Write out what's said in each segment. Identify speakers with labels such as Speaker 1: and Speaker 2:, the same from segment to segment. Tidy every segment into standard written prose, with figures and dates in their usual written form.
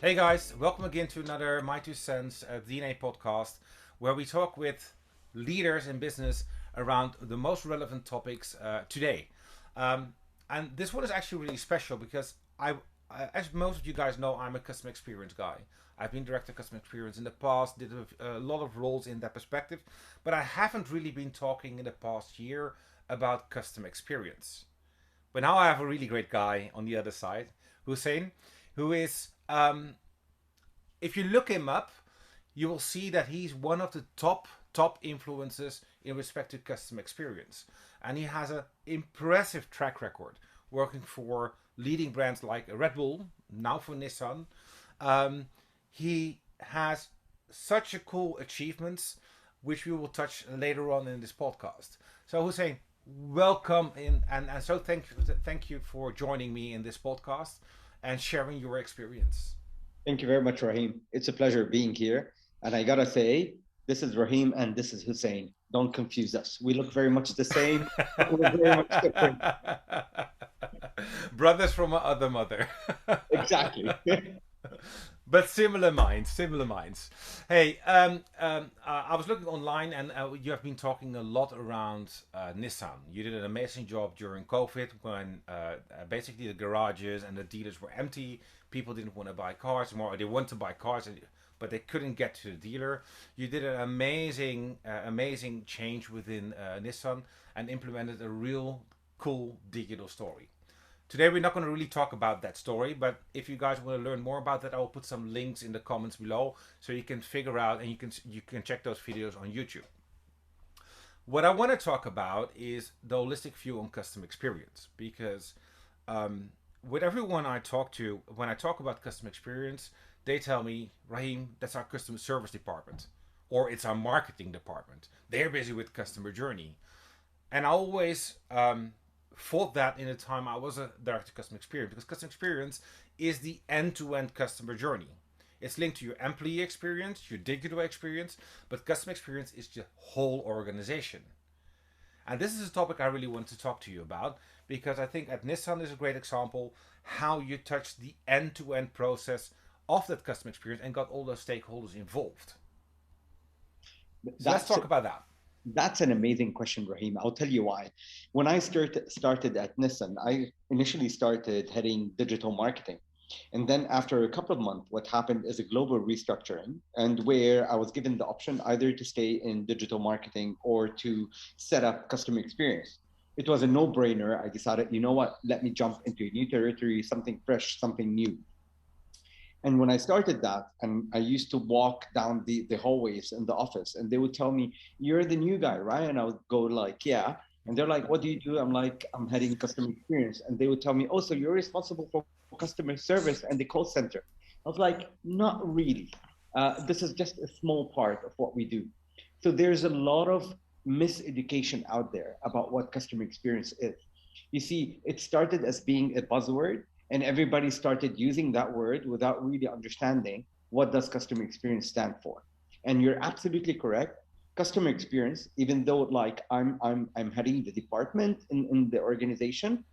Speaker 1: Hey guys, welcome again to another My Two Cents DNA podcast, where we talk with leaders in business around the most relevant topics today. And this one is actually really special because as most of you guys know, I'm a customer experience guy. I've been director of customer experience in the past, did a lot of roles in that perspective, but I haven't really been talking in the past year about customer experience. But now I have a really great guy on the other side, Hussein, who is, if you look him up, you will see that he's one of the top influencers in respect to customer experience, and he has an impressive track record working for leading brands like Red Bull, now for Nissan. Um, he has such a cool achievements, which we will touch later on in this podcast. So Hussein, welcome in, and so thank you for joining me in this podcast and sharing your experience.
Speaker 2: Thank you very much, Rahim. It's a pleasure being here. And I gotta say, this is Rahim and this is Hussein. Don't confuse us. We look very much the same, but we're very much different.
Speaker 1: Brothers from a other mother.
Speaker 2: Exactly.
Speaker 1: But similar minds, similar minds. Hey, I was looking online, and you have been talking a lot around Nissan. You did an amazing job during COVID when basically the garages and the dealers were empty. People didn't want to buy cars anymore, or they want to buy cars, but they couldn't get to the dealer. You did an amazing change within Nissan and implemented a real cool digital story. Today we're not going to really talk about that story, but if you guys want to learn more about that, I will put some links in the comments below so you can figure out and you can check those videos on YouTube. What I want to talk about is the holistic view on customer experience because with everyone I talk to, when I talk about customer experience, they tell me, Rahim, that's our customer service department, or it's our marketing department. They're busy with customer journey, and I always thought that in the time I was a director of customer experience, because customer experience is the end-to-end customer journey. It's linked to your employee experience, your digital experience, but customer experience is the whole organization. And this is a topic I really want to talk to you about because I think at Nissan is a great example how you touch the end-to-end process of that customer experience and got all those stakeholders involved. So let's
Speaker 2: That's
Speaker 1: talk about that.
Speaker 2: that's an amazing question, Rahim. I'll tell you why. When I started at Nissan, I initially started heading digital marketing. And then after a couple of months, what happened is a global restructuring, and where I was given the option either to stay in digital marketing or to set up customer experience. It was a no-brainer. I decided, you know what, let me jump into a new territory, something fresh, something new. And when I started that, and I used to walk down the hallways in the office, and they would tell me, "You're the new guy, right?" And I would go like, "Yeah." And they're like, "What do you do?" I'm like, "I'm heading customer experience." And they would tell me, "Oh, so you're responsible for customer service and the call center." I was like, "Not really. This is just a small part of what we do." So there's a lot of miseducation out there about what customer experience is. You see, it started as being a buzzword, and everybody started using that word without really understanding what does customer experience stand for. And you're absolutely correct. Customer experience, even though like I'm heading the department in the organization,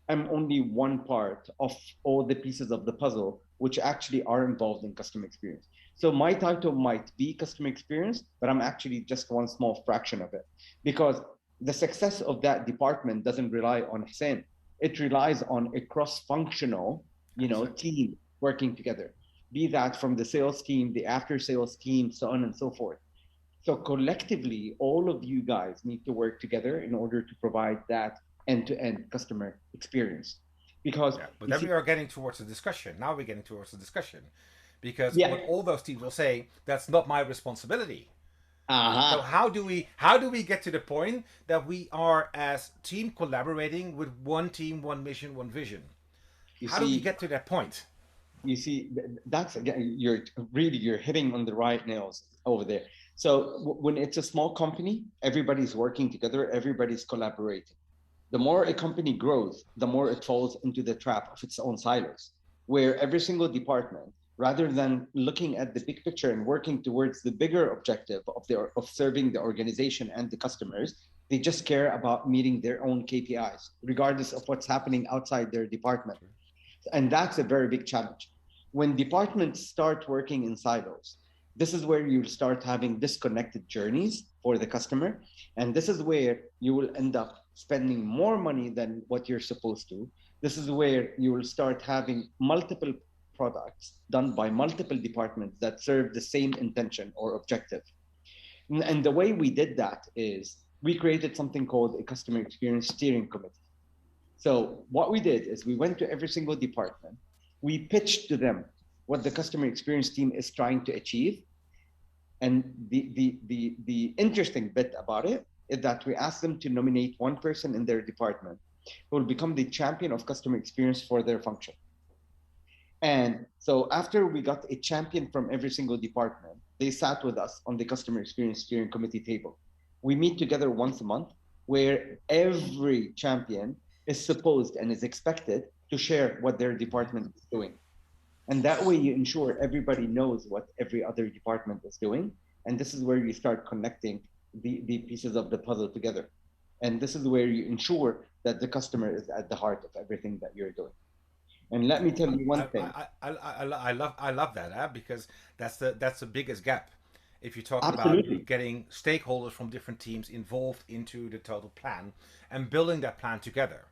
Speaker 2: I'm only one part of all the pieces of the puzzle which actually are involved in customer experience. So my title might be customer experience, but I'm actually just one small fraction of it, because the success of that department doesn't rely on Hussein. It relies on a cross-functional,
Speaker 1: Absolutely.
Speaker 2: team working together. Be that from the sales team, the after-sales team, so on and so forth. So collectively, all of you guys need to work together in order to provide that end-to-end customer experience. Because
Speaker 1: Yeah, but
Speaker 2: you
Speaker 1: then
Speaker 2: see,
Speaker 1: we are getting towards the discussion. Now we're getting towards the discussion. Because
Speaker 2: yeah,
Speaker 1: what all those teams will say, that's not my responsibility. So
Speaker 2: aha.
Speaker 1: how do we get to the point that we are as team collaborating with one team, one mission, one vision?
Speaker 2: You
Speaker 1: How do we
Speaker 2: see,
Speaker 1: get to that point?
Speaker 2: you see, that's again, you're hitting on the right nails over there. So when it's a small company, everybody's working together, everybody's collaborating. The more a company grows, the more it falls into the trap of its own silos, where every single department, rather than looking at the big picture and working towards the bigger objective of serving the organization and the customers, they just care about meeting their own KPIs, regardless of what's happening outside their department. And that's a very big challenge. When departments start working in silos, this is where you'll start having disconnected journeys for the customer. And this is where you will end up spending more money than what you're supposed to. This is where you will start having multiple products done by multiple departments that serve the same intention or objective. And the way we did that is we created something called a customer experience steering committee. So what we did is we went to every single department, we pitched to them what the customer experience team is trying to achieve. And the interesting bit about it is that we asked them to nominate one person in their department who will become the champion of customer experience for their function. And so after we got a champion from every single department, they sat with us on the customer experience steering committee table. We meet together once a month where every champion is supposed and is expected to share what their department is doing. And that way you ensure everybody knows what every other department is doing. And this is where you start connecting the pieces of the puzzle together. And this is where you ensure that the customer is at the heart of everything that you're doing. And let me tell you one thing.
Speaker 1: I love that, because that's the biggest gap. If you talk about
Speaker 2: Absolutely.
Speaker 1: getting stakeholders from different teams involved into the total plan and building that plan together.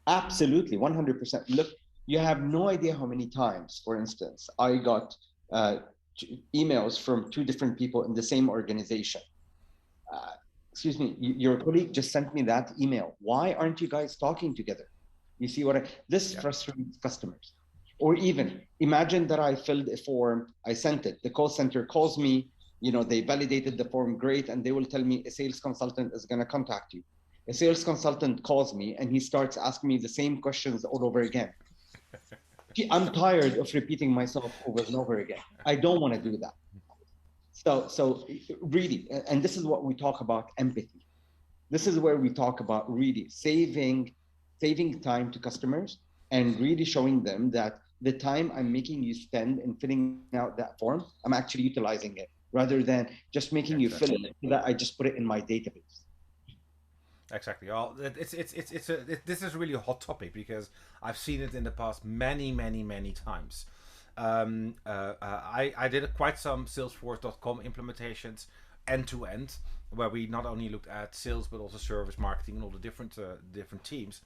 Speaker 2: Absolutely, 100%. Look, you have no idea how many times, for instance, I got emails from two different people in the same organization. Uh, Excuse me, your colleague just sent me that email. Why aren't you guys talking together? You see this
Speaker 1: Yeah.
Speaker 2: frustrates customers. Or even imagine that I filled a form, I sent it, the call center calls me, they validated the form, great, and they will tell me a sales consultant is going to contact you. A sales consultant calls me and he starts asking me the same questions all over again. I'm tired of repeating myself over and over again. I don't want to do that. So really, and this is what we talk about empathy. This is where we talk about really saving time to customers and really showing them that the time I'm making you spend in filling out that form, I'm actually utilizing it rather than just making you fill
Speaker 1: Exactly.
Speaker 2: it so that I just put it in my database.
Speaker 1: Exactly. Well, this is really a hot topic because I've seen it in the past many times. I did quite some Salesforce.com implementations end to end, where we not only looked at sales but also service, marketing, and all the different teams.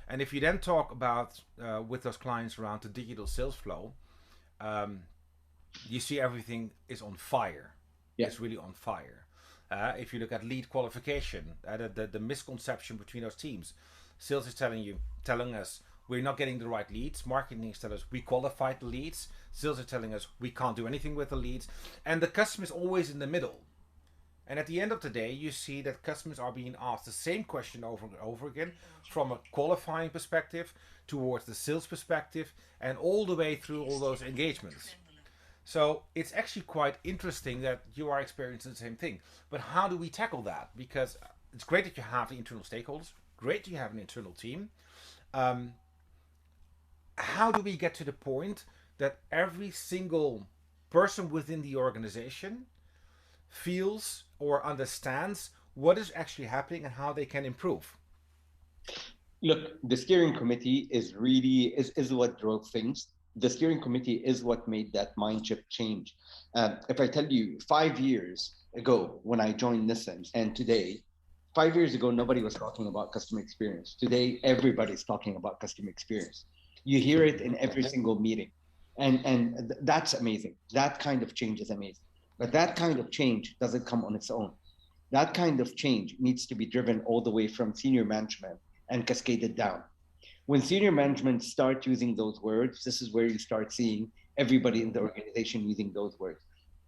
Speaker 1: And if you then talk about with those clients around the digital sales flow, um, you see everything is on fire.
Speaker 2: Yeah.
Speaker 1: It's really on fire. If you look at lead qualification, the misconception between those teams, sales is telling us we're not getting the right leads. Marketing is telling us we qualified the leads. Sales are telling us we can't do anything with the leads, and the customer is always in the middle. And at the end of the day, you see that customers are being asked the same question over and over again, from a qualifying perspective towards the sales perspective, and all the way through all those engagements. So it's actually quite interesting that you are experiencing the same thing. But how do we tackle that? Because it's great that you have the internal stakeholders, great you have an internal team. Um, how do we get to the point that every single person within the organization feels or understands what is actually happening and how they can improve?
Speaker 2: Look, the steering committee is really is what drove things. The steering committee is what made that mind shift change. If I tell you 5 years ago when I joined Nissan and today, 5 years ago, nobody was talking about customer experience. Today, everybody's talking about customer experience. You hear it in every single meeting. And that's amazing. That kind of change is amazing. But that kind of change doesn't come on its own. That kind of change needs to be driven all the way from senior management and cascaded down. When senior management start using those words, this is where you start seeing everybody in the organization using those words.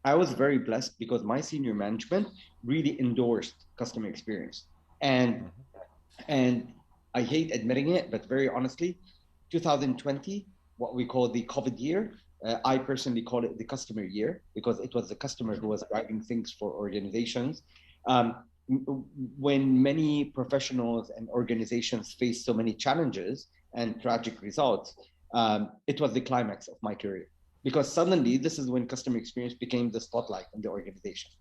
Speaker 2: I was very blessed because my senior management really endorsed customer experience. And
Speaker 1: Mm-hmm.
Speaker 2: and I hate admitting it, but very honestly, 2020, what we call the COVID year, I personally call it the customer year because it was the customer who was driving things for organizations. Um, when many professionals and organizations face so many challenges and tragic results, it was the climax of my career because suddenly this is when customer experience became the spotlight in the organization.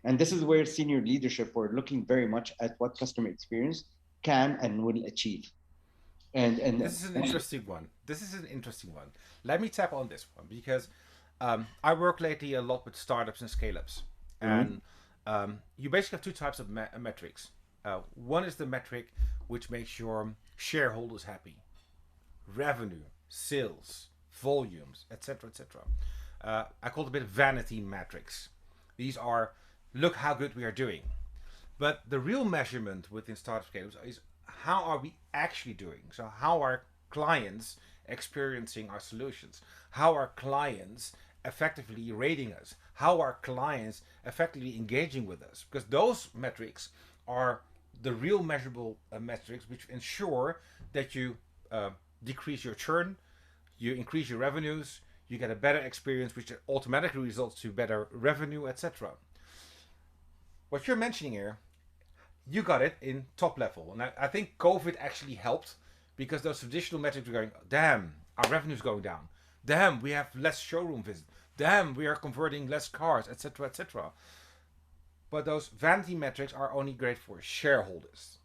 Speaker 2: And this is where senior leadership were looking very much at what customer experience can and will achieve. And
Speaker 1: This is an interesting one. This is an interesting one. Let me tap on this one because I work lately a lot with startups and scale ups.
Speaker 2: Mhm.
Speaker 1: And you basically have two types of metrics. One is the metric which makes your shareholders happy: revenue, sales, volumes, etc. etc. I call it a bit of vanity metrics. These are, look how good we are doing. But the real measurement within startup scale-ups is how are we actually doing? So how are clients experiencing our solutions? How are clients effectively rating us? How are clients effectively engaging with us? Because those metrics are the real measurable metrics which ensure that you decrease your churn, you increase your revenues, you get a better experience, which automatically results to better revenue, etc. What you're mentioning here, you got it in top level. And I think COVID actually helped because those traditional metrics were going, damn, our revenue's going down. Damn, we have less showroom visits. Damn, we are converting less cars, etc., etc. But those vanity metrics are only great for shareholders.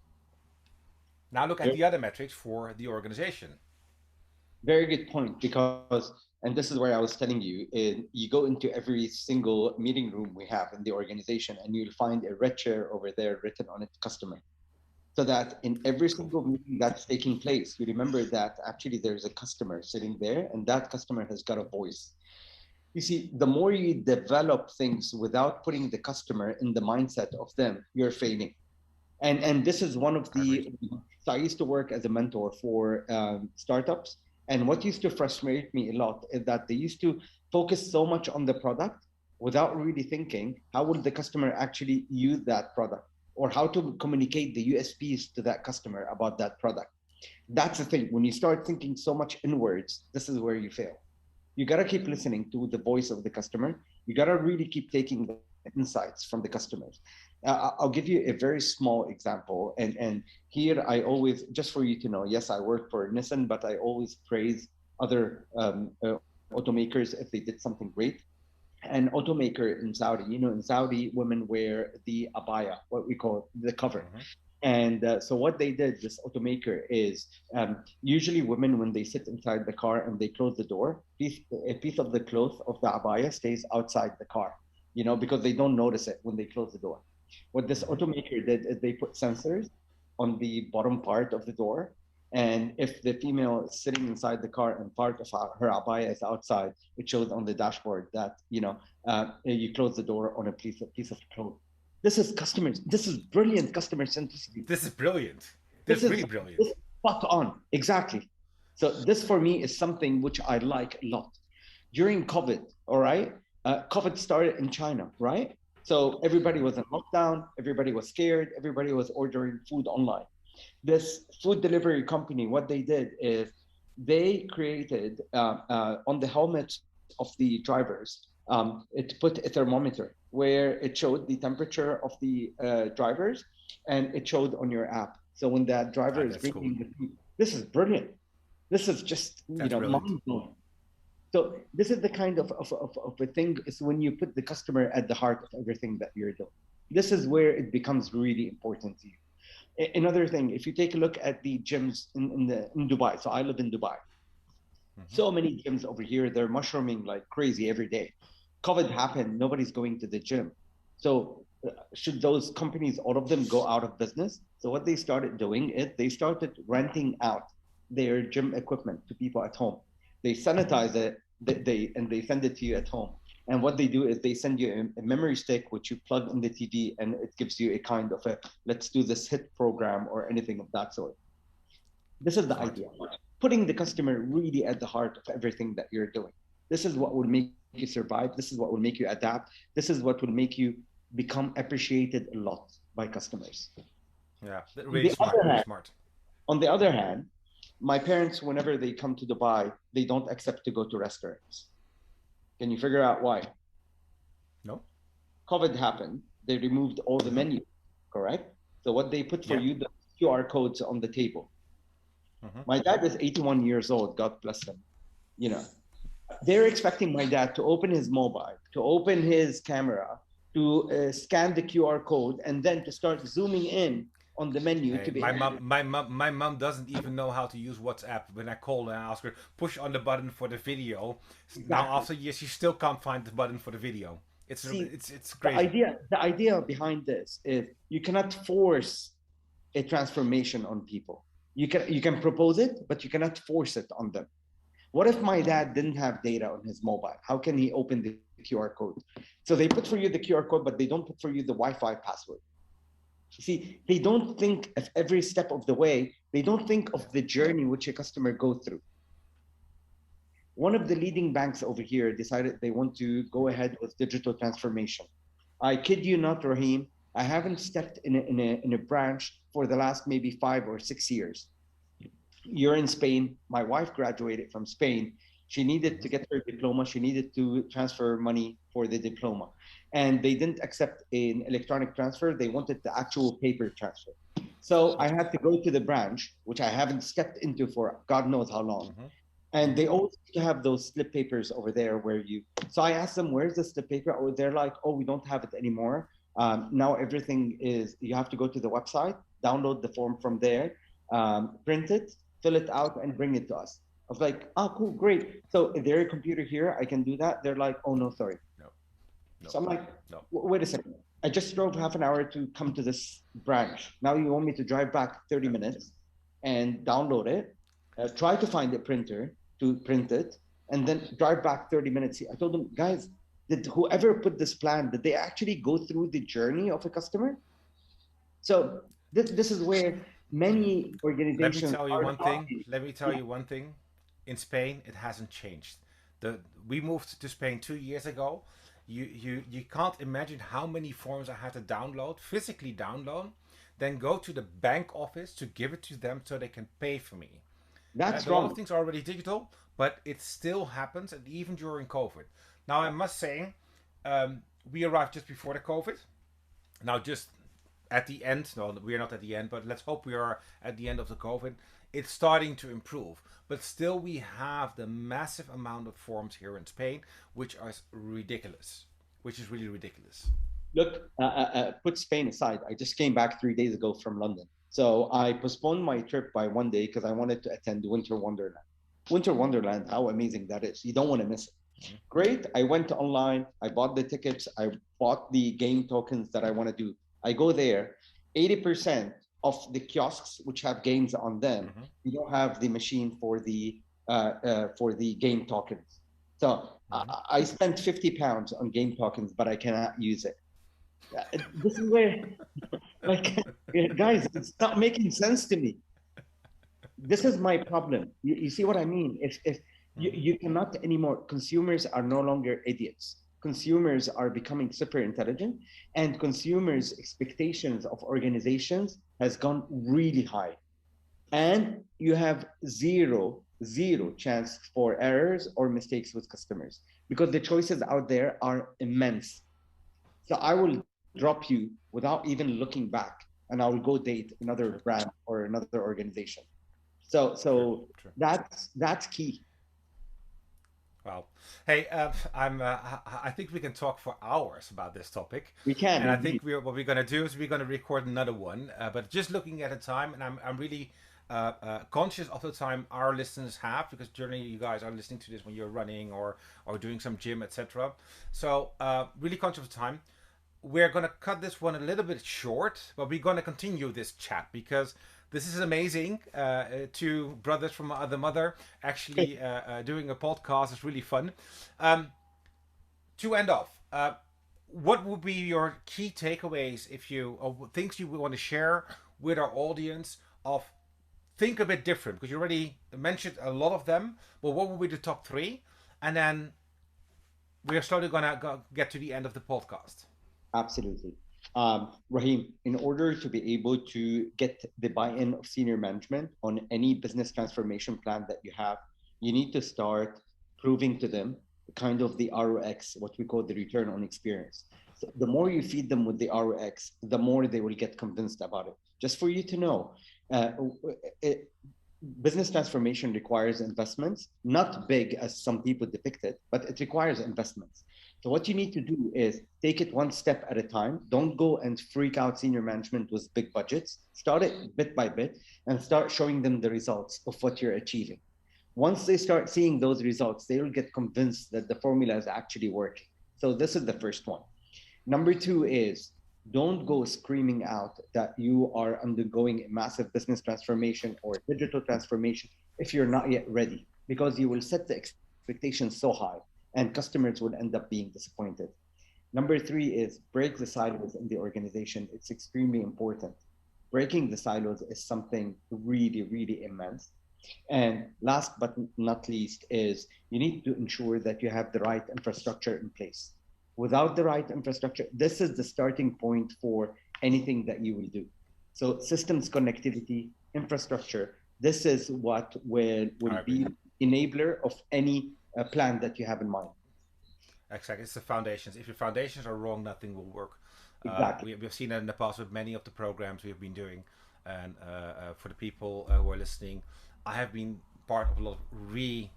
Speaker 1: Now look at the other metrics for the organization.
Speaker 2: Very good point, because, and this is where I was telling you, you go into every single meeting room we have in the organization, and you'll find a red chair over there written on it, customer. So that in every
Speaker 1: Cool.
Speaker 2: single meeting that's taking place, you remember that actually there's a customer sitting there, and that customer has got a voice. You see, the more you develop things without putting the customer in the mindset of them, you're failing. And this is one of
Speaker 1: I agree.
Speaker 2: the, so I used to work as a mentor for startups, and what used to frustrate me a lot is that they used to focus so much on the product without really thinking how will the customer actually use that product, or how to communicate the USPs to that customer about that product. That's the thing, when you start thinking so much inwards, this is where you fail. You got to keep listening to the voice of the customer. You got to really keep taking the insights from the customers. I'll give you a very small example. And here I always, just for you to know, yes, I work for Nissan, but I always praise other automakers if they did something great. An automaker in Saudi, in Saudi, women wear the abaya, what we call the cover.
Speaker 1: Mm-hmm.
Speaker 2: And so what they did, this automaker, is usually women, when they sit inside the car and they close the door, a piece of the cloth of the abaya stays outside the car, because they don't notice it when they close the door. What this
Speaker 1: Mm-hmm.
Speaker 2: automaker did is they put sensors on the bottom part of the door. And if the female is sitting inside the car and part of her abaya is outside, it shows on the dashboard that, you close the door on a piece of cloth. This is customers. This is brilliant customer centricity.
Speaker 1: This is brilliant. This
Speaker 2: This
Speaker 1: is
Speaker 2: is
Speaker 1: really brilliant.
Speaker 2: this is spot on. Exactly. So this for me is something which I like a lot. During COVID, all right, COVID started in China, right? So everybody
Speaker 1: Mm-hmm.
Speaker 2: was in lockdown. Everybody was scared. Everybody was ordering food online. This food delivery company, what they did is they created on the helmets of the drivers, it put a thermometer where it showed the temperature of the drivers, and it showed on your app. So when that driver
Speaker 1: Ah,
Speaker 2: is
Speaker 1: that's cool.
Speaker 2: bringing the food, this is brilliant. This is just,
Speaker 1: That's brilliant.
Speaker 2: mind blowing. So this is the kind of a thing, is when you put the customer at the heart of everything that you're doing. This is where it becomes really important to you. Another thing, if you take a look at the gyms in Dubai, so I live in Dubai.
Speaker 1: Mm-hmm.
Speaker 2: So many gyms over here, they're mushrooming like crazy every day. COVID happened, nobody's going to the gym. So should those companies, all of them, go out of business? So what they started doing is they started renting out their gym equipment to people at home. They sanitize it, and they send it to you at home. And what they do is they send you a memory stick, which you plug in the TV, and it gives you a kind of a, let's do this hit program or anything of that sort. This is the
Speaker 1: Smart.
Speaker 2: idea, putting the customer really at the heart of everything that you're doing. This is what will make you survive. This is what will make you adapt. This is what will make you become appreciated a lot by customers.
Speaker 1: Yeah,
Speaker 2: On
Speaker 1: really
Speaker 2: the
Speaker 1: smart.
Speaker 2: other
Speaker 1: Really
Speaker 2: hand,
Speaker 1: smart.
Speaker 2: on the other hand, my parents, whenever they come to Dubai, they don't accept to go to restaurants. Can you figure out why?
Speaker 1: No.
Speaker 2: COVID happened. They removed all the
Speaker 1: Mm-hmm.
Speaker 2: menu, correct? So what they put for
Speaker 1: Yeah.
Speaker 2: you, the QR codes on the table.
Speaker 1: Mm-hmm.
Speaker 2: My dad is 81 years old. God bless him. You know, they're expecting my dad to open his mobile, to open his camera, to scan the QR code, and then to start zooming in on the menu
Speaker 1: Hey,
Speaker 2: to be
Speaker 1: my
Speaker 2: able
Speaker 1: mom,
Speaker 2: to
Speaker 1: my mom doesn't even know how to use WhatsApp. When I call and I ask her, push on the button for the video. Now
Speaker 2: exactly
Speaker 1: after years, she still can't find the button for the video.
Speaker 2: see
Speaker 1: It's
Speaker 2: the
Speaker 1: crazy.
Speaker 2: idea behind this is you cannot force a transformation on people. You can propose it, but you cannot force it on them. What if my dad didn't have data on his mobile? How can he open the QR code? So they put for you the QR code, but they don't put for you the Wi-Fi password. You see, they don't think of every step of the way. They don't think
Speaker 1: Yeah.
Speaker 2: of the journey which a customer go through. One of the leading banks over here decided they want to go ahead with digital transformation. I kid you not, Rahim, I haven't stepped in a branch for the last maybe 5 or 6 years. You're in Spain. My wife graduated from Spain. She needed
Speaker 1: Hmm.
Speaker 2: to get her diploma. She needed to transfer money for the diploma. And they didn't accept an electronic transfer. They wanted the actual paper transfer. So I had to go to the branch, which I haven't stepped into for God knows how long.
Speaker 1: Hmm.
Speaker 2: And
Speaker 1: Hmm.
Speaker 2: they always used to have those slip papers over there where you. So I asked them, "Where's the slip paper?" Oh, they're like, "Oh, we don't have it anymore. Now everything is. You have to go to the website, download the form from there, print it, fill it out, and bring it to us." I was like, "Oh, cool, great. So is there a computer here? I can do that." They're like, "Oh no, sorry."
Speaker 1: No, no,
Speaker 2: So I'm like,
Speaker 1: no.
Speaker 2: "Wait a second. I just drove half an hour to come to this branch. Now you want me to drive back 30
Speaker 1: Yeah.
Speaker 2: minutes and download it, try to find a printer to print it, and then drive back 30 minutes." I told them, "Guys, did whoever put this plan, did they actually go through the journey of a customer?" So this is where many
Speaker 1: Let me
Speaker 2: organizations
Speaker 1: tell you
Speaker 2: are
Speaker 1: one thing.
Speaker 2: talking.
Speaker 1: Let me tell
Speaker 2: Yeah,
Speaker 1: you one thing. In Spain, it hasn't changed. We moved to Spain 2 years ago. You can't imagine how many forms I had to download, physically download, then go to the bank office to give it to them so they can pay for me.
Speaker 2: that's
Speaker 1: A lot of
Speaker 2: wrong.
Speaker 1: things are already digital, but it still happens, and even during COVID. Now, I must say, we arrived just before the COVID. Now, just at the end, no, we are not at the end, but let's hope we are at the end of the COVID. It's starting to improve, but still, we have the massive amount of forms here in Spain, which are ridiculous, which is really ridiculous.
Speaker 2: Look, put Spain aside. I just came back 3 days ago from London. So I postponed my trip by one day because I wanted to attend Winter Wonderland. Winter Wonderland, how amazing that is. You don't want to miss it.
Speaker 1: Mhm.
Speaker 2: Great. I went online, I bought the tickets, I bought the game tokens that I want to do. I go there. 80% of the kiosks which have games on them,
Speaker 1: Mhm.
Speaker 2: you don't have the machine for the game tokens. So
Speaker 1: Mhm.
Speaker 2: I spent £50 on game tokens, but I cannot use it. This is where, like, guys, it's not making sense to me. This is my problem. You see what I mean? If
Speaker 1: Mhm.
Speaker 2: you cannot anymore, consumers are no longer idiots. Consumers are becoming super intelligent, and consumers' expectations of organizations has gone really high. And you have zero chance for errors or mistakes with customers because the choices out there are immense. So I will drop you without even looking back, and I will go date another
Speaker 1: True.
Speaker 2: brand or another organization. So
Speaker 1: True.
Speaker 2: so
Speaker 1: True.
Speaker 2: that's key.
Speaker 1: Well, hey, I think we can talk for hours about this topic,
Speaker 2: We can
Speaker 1: and I
Speaker 2: indeed.
Speaker 1: think what we're gonna do is we're gonna record another one. But just looking at the time, and I'm really conscious of the time our listeners have, because generally you guys are listening to this when you're running or doing some gym, etc. So really conscious of time. We're gonna cut this one a little bit short, but we're gonna continue this chat because this is amazing. Two brothers from the mother actually doing a podcast is really fun. Um, to end off, what would be your key takeaways if you or things you want to share with our audience of think a bit different because you already mentioned a lot of them, but what would be the top three? And then we are slowly gonna get to the end of the podcast.
Speaker 2: Absolutely. Rahim, in order to be able to get the buy-in of senior management on any business transformation plan that you have, you need to start proving to them kind of the ROX, what we call the return on experience. So the more you feed them with the ROX, the more they will get convinced about it. Just for you to know, uh, it, business transformation requires investments, not big as some people depict it, but it requires investments. So what you need to do is take it one step at a time. Don't go and freak out senior management with big budgets. Start it bit by bit and start showing them the results of what you're achieving. Once they start seeing those results, they will get convinced that the formula is actually working. So this is the first one. Number two is don't go screaming out that you are undergoing a massive business transformation or digital transformation if you're not yet ready, because you will set the expectations so high and customers will end up being disappointed. Number three is break the silos in the organization. It's extremely important. Breaking the silos is something really, really immense. And last but not least is you need to ensure that you have the right infrastructure in place. Without the right infrastructure, this is the starting point for anything that you will do. So systems connectivity, infrastructure, this is what will be enabler of any plan that you have in mind.
Speaker 1: Exactly, it's the foundations. If your foundations are wrong, nothing will work.
Speaker 2: Exactly.
Speaker 1: We've seen that in the past with many of the programs we've been doing. And for the people who are listening, I have been part of a lot of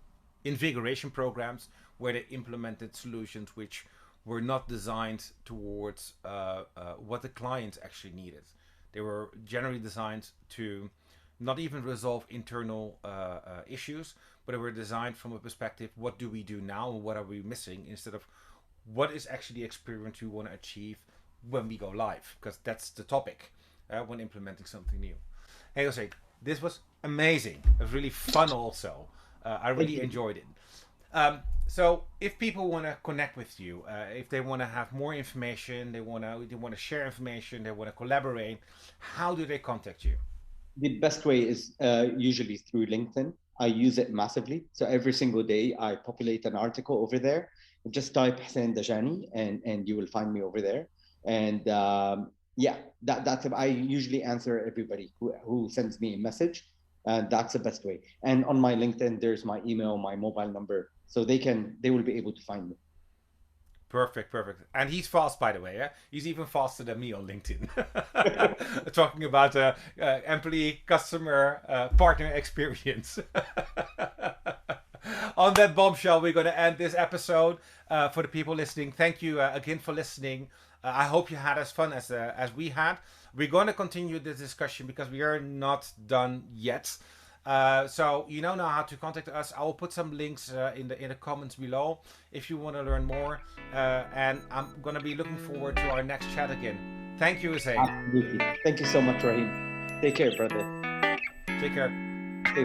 Speaker 1: reinvigoration programs where they implemented solutions which were not designed towards what the clients actually needed. They were generally designed to not even resolve internal issues, but they were designed from a perspective: what do we do now, and what are we missing, instead of what is actually the experience we want to achieve when we go live, because that's the topic when implementing something new. Hey Jose, this was amazing. It was really fun also. I really enjoyed it. So if people want to connect with you, if they want to have more information, they want to share information, they want to collaborate, how do they contact you?
Speaker 2: The best way is usually through LinkedIn. I use it massively. So every single day I populate an article over there. Just type Hussein Dajani and you will find me over there. And yeah, that's I usually answer everybody who sends me a message. And that's the best way. And on my LinkedIn, there's my email, my mobile number, so they will be able to find me.
Speaker 1: Perfect. And he's fast, by the way. Yeah? He's even faster than me on LinkedIn. Talking about employee, customer, partner experience. On that bombshell, we're going to end this episode. For the people listening, thank you again for listening. I hope you had as fun as we had. We're going to continue this discussion because we are not done yet. So you know now how to contact us. I will put some links in the comments below if you want to learn more. And I'm going to be looking forward to our next chat again. Thank you, Hussein.
Speaker 2: Absolutely. Thank you so much, Rahim. Take care, brother.
Speaker 1: Take care.
Speaker 2: Stay